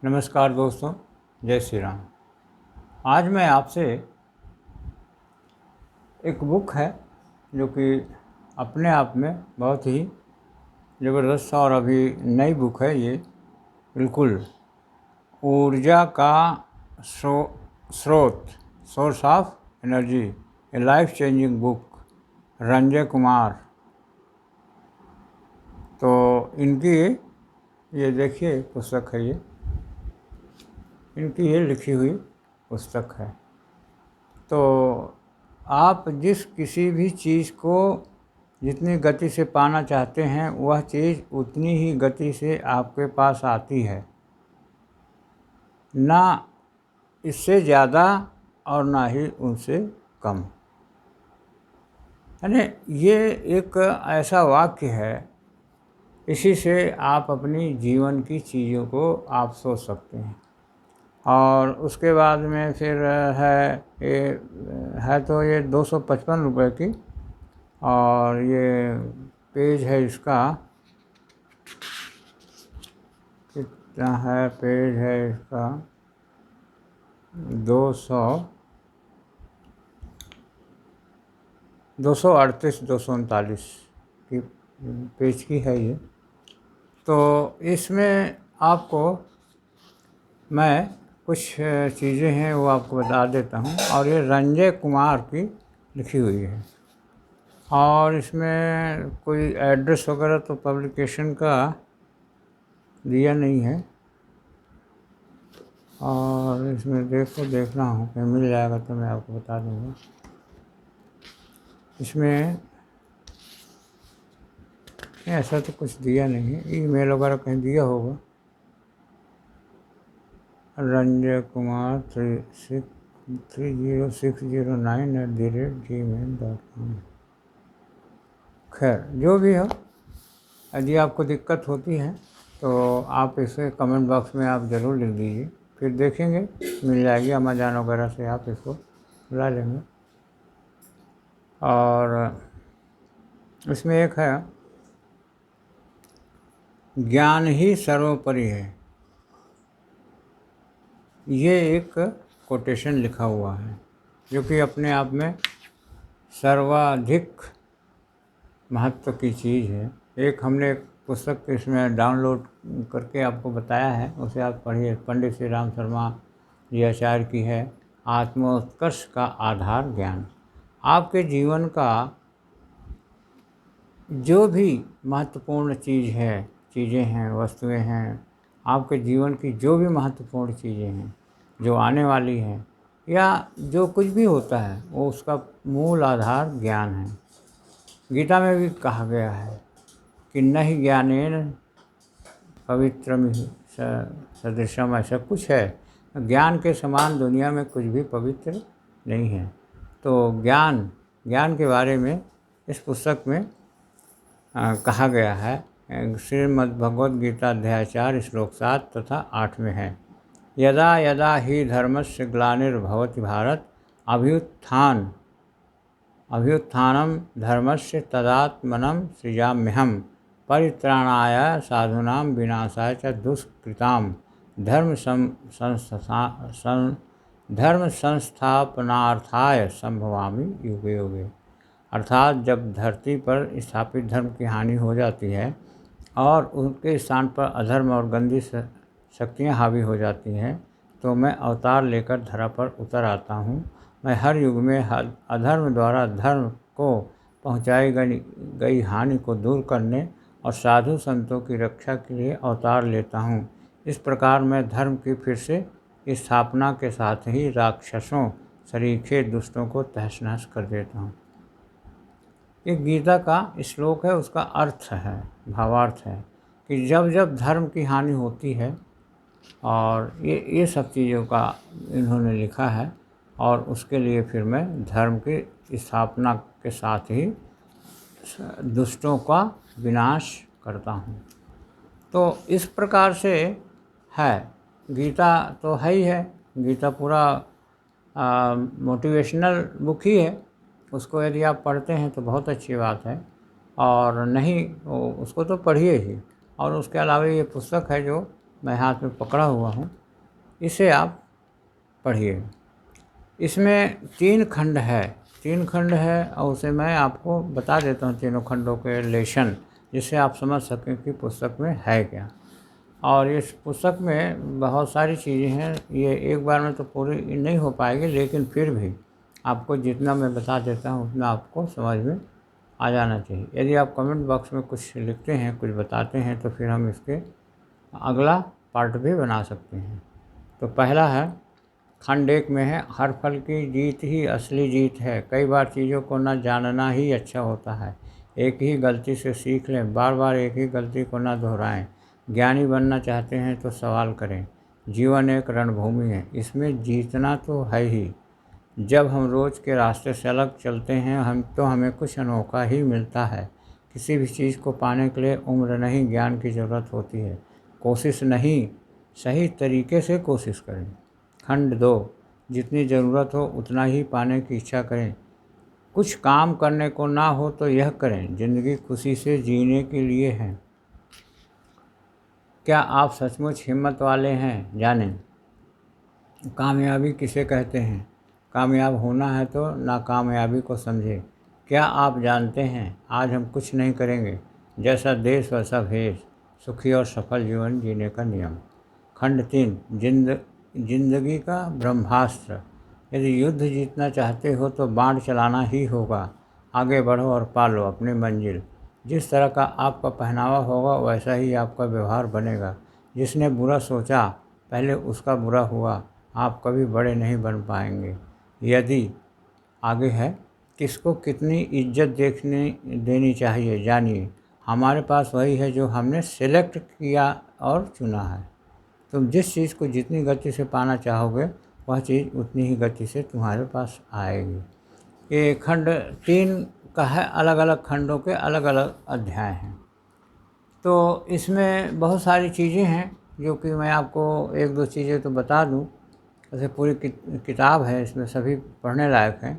नमस्कार दोस्तों, जय श्री राम। आज मैं आपसे एक बुक है जो कि अपने आप में बहुत ही ज़बरदस्त और अभी नई बुक है। ये बिल्कुल ऊर्जा का स्रोत, source of energy, A life changing book, Ranjay Kumar. तो इनकी ये देखिए पुस्तक है, ये इनकी ये लिखी हुई पुस्तक है। तो आप जिस किसी भी चीज़ को जितनी गति से पाना चाहते हैं वह चीज़ उतनी ही गति से आपके पास आती है, ना इससे ज़्यादा और ना ही उनसे कम। यानी ये एक ऐसा वाक्य है, इसी से आप अपनी जीवन की चीज़ों को आप सोच सकते हैं। और उसके बाद में फिर है ये है, तो ये 255 रुपये की, और ये पेज है इसका, कितना है पेज है इसका, 238 239 की पेज की है ये। तो इसमें आपको मैं कुछ चीज़ें हैं वो आपको बता देता हूँ। और ये रंजय कुमार की लिखी हुई है, और इसमें कोई एड्रेस वगैरह तो पब्लिकेशन का दिया नहीं है। और इसमें देख रहा हूँ कि मिल जाएगा तो मैं आपको बता दूँगा। इसमें ऐसा तो कुछ दिया नहीं है, ईमेल वगैरह कहीं दिया होगा। रंजय कुमार 30609@gmail.com। खैर जो भी हो, यदि आपको दिक्कत होती है तो आप इसे कमेंट बॉक्स में आप ज़रूर लिख दीजिए, फिर देखेंगे मिल जाएगी। अमेज़न वगैरह से आप इसको ला लेंगे। और इसमें एक है, ज्ञान ही सर्वोपरि है। ये एक कोटेशन लिखा हुआ है जो कि अपने आप में सर्वाधिक महत्व की चीज़ है। एक हमने एक पुस्तक इसमें डाउनलोड करके आपको बताया है, उसे आप पढ़िए। पंडित श्री राम शर्मा जी आचार्य की है, आत्मोत्कर्ष का आधार ज्ञान। आपके जीवन का जो भी महत्वपूर्ण चीज़ें हैं, वस्तुएं हैं, आपके जीवन की जो भी महत्वपूर्ण चीज़ें हैं जो आने वाली हैं, या जो कुछ भी होता है, वो उसका मूल आधार ज्ञान है। गीता में भी कहा गया है कि न ही ज्ञानेन पवित्रम सदृशम, ऐसा कुछ है। ज्ञान के समान दुनिया में कुछ भी पवित्र नहीं है। तो ज्ञान के बारे में इस पुस्तक में कहा गया है। श्रीमद् भगवद गीता अध्याय 4 श्लोक 7 तथा 8 में है, यदा यदा ही धर्मस्य ग्लानिर्भवति भारत अभ्युत्थानं धर्मस्य तदात्मनं सृजाम्यहं परित्राणाय साधूनां विनाशाय च दुष्कृतां धर्म संस्थापनार्थाय संभवामि युगे युगे। अर्थात जब धरती पर स्थापित धर्म की हानि हो जाती है और उनके स्थान पर अधर्म और गंदी शक्तियाँ हावी हो जाती हैं, तो मैं अवतार लेकर धरा पर उतर आता हूँ। मैं हर युग में अधर्म द्वारा धर्म को पहुँचाई गई हानि को दूर करने और साधु संतों की रक्षा के लिए अवतार लेता हूँ। इस प्रकार मैं धर्म की फिर से स्थापना के साथ ही राक्षसों सरीखे दुष्टों को तहस नहस कर देता हूँ। ये गीता का श्लोक है, उसका अर्थ है, भावार्थ है कि जब जब धर्म की हानि होती है, और ये सब चीज़ों का इन्होंने लिखा है, और उसके लिए फिर मैं धर्म की स्थापना के साथ ही दुष्टों का विनाश करता हूँ। तो इस प्रकार से है। गीता तो है ही है, गीता पूरा मोटिवेशनल बुक ही है। उसको यदि आप पढ़ते हैं तो बहुत अच्छी बात है, और नहीं उसको तो पढ़िए ही। और उसके अलावा ये पुस्तक है जो मैं हाथ में पकड़ा हुआ हूँ, इसे आप पढ़िए। इसमें 3 खंड है और उसे मैं आपको बता देता हूँ तीनों खंडों के रिलेशन, जिससे आप समझ सकें कि पुस्तक में है क्या। और इस पुस्तक में बहुत सारी चीज़ें हैं, ये एक बार में तो पूरी नहीं हो पाएगी, लेकिन फिर भी आपको जितना मैं बता देता हूँ उतना आपको समझ में आ जाना चाहिए। यदि आप कमेंट बॉक्स में कुछ लिखते हैं, कुछ बताते हैं, तो फिर हम इसके अगला पार्ट भी बना सकते हैं। तो पहला है, खंड 1 में है, हर फल की जीत ही असली जीत है। कई बार चीज़ों को न जानना ही अच्छा होता है। एक ही गलती से सीख लें, बार बार एक ही गलती को न दोहराएं। ज्ञानी बनना चाहते हैं तो सवाल करें। जीवन एक रणभूमि है, इसमें जीतना तो है ही। जब हम रोज़ के रास्ते से अलग चलते हैं हमें कुछ अनोखा ही मिलता है। किसी भी चीज़ को पाने के लिए उम्र नहीं, ज्ञान की ज़रूरत होती है। कोशिश नहीं, सही तरीके से कोशिश करें। खंड 2, जितनी ज़रूरत हो उतना ही पाने की इच्छा करें। कुछ काम करने को ना हो तो यह करें, ज़िंदगी खुशी से जीने के लिए है। क्या आप सचमुच हिम्मत वाले हैं? जानें। कामयाबी किसे कहते हैं? कामयाब होना है तो नाकामयाबी को समझें। क्या आप जानते हैं, आज हम कुछ नहीं करेंगे, जैसा देश वैसा भेष, सुखी और सफल जीवन जीने का नियम। खंड 3, जिंदगी का ब्रह्मास्त्र। यदि युद्ध जीतना चाहते हो तो बाण चलाना ही होगा। आगे बढ़ो और पालो अपनी मंजिल। जिस तरह का आपका पहनावा होगा वैसा ही आपका व्यवहार बनेगा। जिसने बुरा सोचा पहले उसका बुरा हुआ। आप कभी बड़े नहीं बन पाएंगे। यदि आगे है, किसको कितनी इज्जत देनी चाहिए, जानिए। हमारे पास वही है जो हमने सेलेक्ट किया और चुना है। तुम जिस चीज़ को जितनी गति से पाना चाहोगे वह चीज़ उतनी ही गति से तुम्हारे पास आएगी। ये खंड 3 का है, अलग अलग खंडों के अलग अलग अध्याय हैं। तो इसमें बहुत सारी चीज़ें हैं जो कि मैं आपको 1-2 चीज़ें तो बता दूं। वैसे पूरी किताब है, इसमें सभी पढ़ने लायक हैं।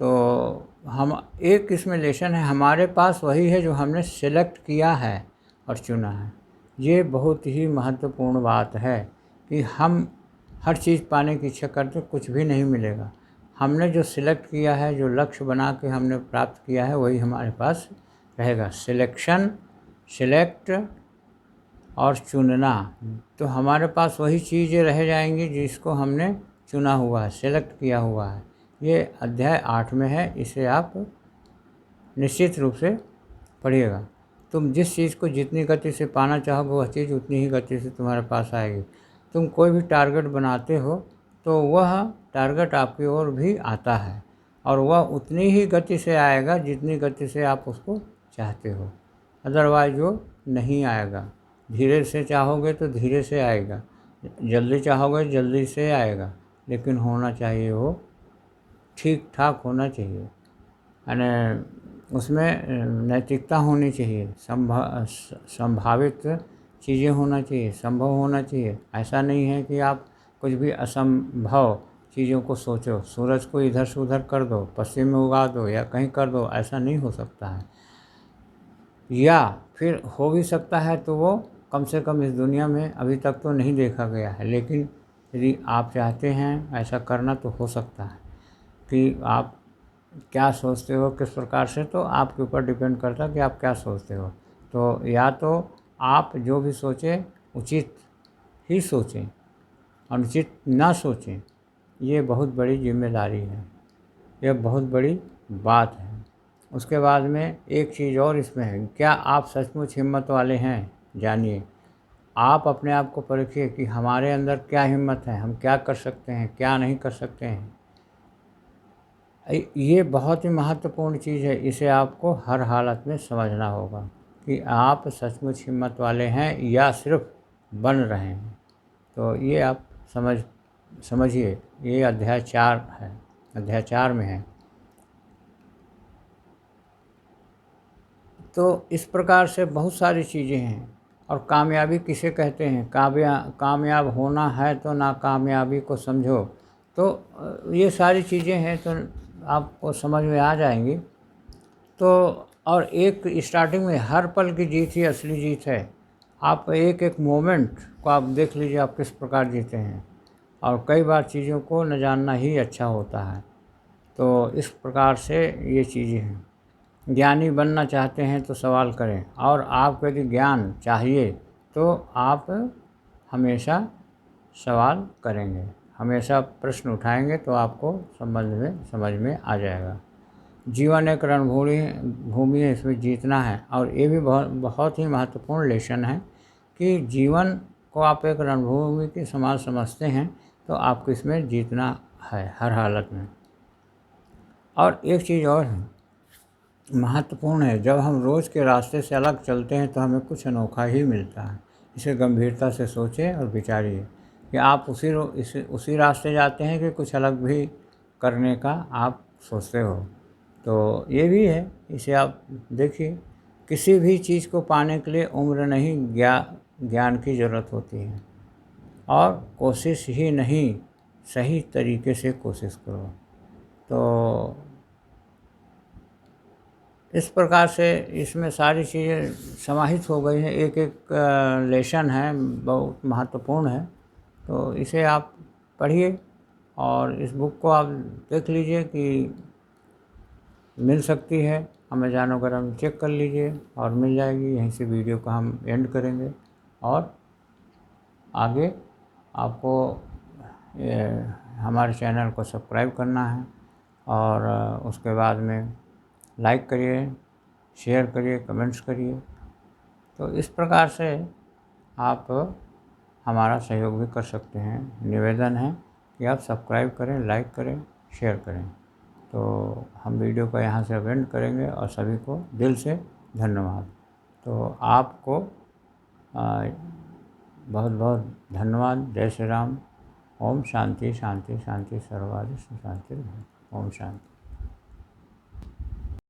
तो हम एक इसमें लेसन है, हमारे पास वही है जो हमने सेलेक्ट किया है और चुना है। ये बहुत ही महत्वपूर्ण बात है कि हम हर चीज़ पाने की इच्छा करते कुछ भी नहीं मिलेगा। हमने जो सिलेक्ट किया है, जो लक्ष्य बना के हमने प्राप्त किया है, वही हमारे पास रहेगा। सिलेक्ट और चुनना, तो हमारे पास वही चीज़ें रह जाएंगी जिसको हमने चुना हुआ है, सेलेक्ट किया हुआ है। ये अध्याय 8 में है, इसे आप निश्चित रूप से पढ़िएगा। तुम जिस चीज़ को जितनी गति से पाना चाहोगे वह चीज़ उतनी ही गति से तुम्हारे पास आएगी। तुम कोई भी टारगेट बनाते हो तो वह टारगेट आपकी ओर भी आता है और वह उतनी ही गति से आएगा जितनी गति से आप उसको चाहते हो। अदरवाइज वो नहीं आएगा। धीरे से चाहोगे तो धीरे से आएगा, जल्दी चाहोगे जल्दी से आएगा, लेकिन होना चाहिए वो ठीक ठाक होना चाहिए। यानी उसमें नैतिकता होनी चाहिए, संभावित चीज़ें होना चाहिए, संभव होना चाहिए। ऐसा नहीं है कि आप कुछ भी असंभव चीज़ों को सोचो, सूरज को इधर से उधर कर दो, पश्चिम में उगा दो या कहीं कर दो, ऐसा नहीं हो सकता है। या फिर हो भी सकता है तो वो कम से कम इस दुनिया में अभी तक तो नहीं देखा गया है, लेकिन यदि आप चाहते हैं ऐसा करना तो हो सकता है। कि आप क्या सोचते हो, किस प्रकार से, तो आपके ऊपर डिपेंड करता है कि आप क्या सोचते हो। तो या तो आप जो भी सोचें उचित ही सोचें, अनुचित ना सोचें। ये बहुत बड़ी जिम्मेदारी है, यह बहुत बड़ी बात है। उसके बाद में एक चीज़ और इसमें है, क्या आप सचमुच हिम्मत वाले हैं? जानिए। आप अपने आप को परखिए कि हमारे अंदर क्या हिम्मत है, हम क्या कर सकते हैं, क्या नहीं कर सकते हैं। ये बहुत ही महत्वपूर्ण चीज़ है, इसे आपको हर हालत में समझना होगा कि आप सचमुच हिम्मत वाले हैं या सिर्फ बन रहे हैं। तो ये आप समझिए। ये अध्याय 4 है, अध्याय 4 में है। तो इस प्रकार से बहुत सारी चीज़ें हैं। और कामयाबी किसे कहते हैं? कामयाब होना है तो नाकामयाबी को समझो। तो ये सारी चीज़ें हैं, तो आपको समझ में आ जाएंगी। तो और एक स्टार्टिंग में, हर पल की जीत ही असली जीत है। आप एक एक मोमेंट को आप देख लीजिए आप किस प्रकार जीते हैं, और कई बार चीज़ों को न जानना ही अच्छा होता है। तो इस प्रकार से ये चीज़ें हैं। ज्ञानी बनना चाहते हैं तो सवाल करें, और आपको यदि ज्ञान चाहिए तो आप हमेशा सवाल करेंगे, हमेशा प्रश्न उठाएंगे तो आपको समझ में आ जाएगा। जीवन एक रणभूमि भूमि है, इसमें जीतना है। और ये भी बहुत बहुत ही महत्वपूर्ण लेसन है कि जीवन को आप एक रणभूमि के समान समझते हैं तो आपको इसमें जीतना है हर हालत में। और एक चीज़ और है, महत्वपूर्ण है, जब हम रोज़ के रास्ते से अलग चलते हैं तो हमें कुछ अनोखा ही मिलता है। इसे गंभीरता से सोचें और विचारिए कि आप उसी रास्ते जाते हैं कि कुछ अलग भी करने का आप सोचते हो। तो ये भी है, इसे आप देखिए। किसी भी चीज़ को पाने के लिए उम्र नहीं, ज्ञान की ज़रूरत होती है। और कोशिश ही नहीं, सही तरीके से कोशिश करो। तो इस प्रकार से इसमें सारी चीज़ें समाहित हो गई हैं, एक एक लेसन है, बहुत महत्वपूर्ण है। तो इसे आप पढ़िए और इस बुक को आप देख लीजिए कि मिल सकती है अमेज़न वगैरह में, चेक कर लीजिए और मिल जाएगी। यहीं से वीडियो को हम एंड करेंगे और आगे आपको हमारे चैनल को सब्सक्राइब करना है, और उसके बाद में लाइक करिए, शेयर करिए, कमेंट्स करिए। तो इस प्रकार से आप हमारा सहयोग भी कर सकते हैं। निवेदन है कि आप सब्सक्राइब करें, लाइक करें, शेयर करें। तो हम वीडियो को यहाँ से एंड करेंगे और सभी को दिल से धन्यवाद। तो आपको बहुत बहुत धन्यवाद। जय श्री राम। ओम शांति शांति शांति सर्वत्र शांति। ओम शांति।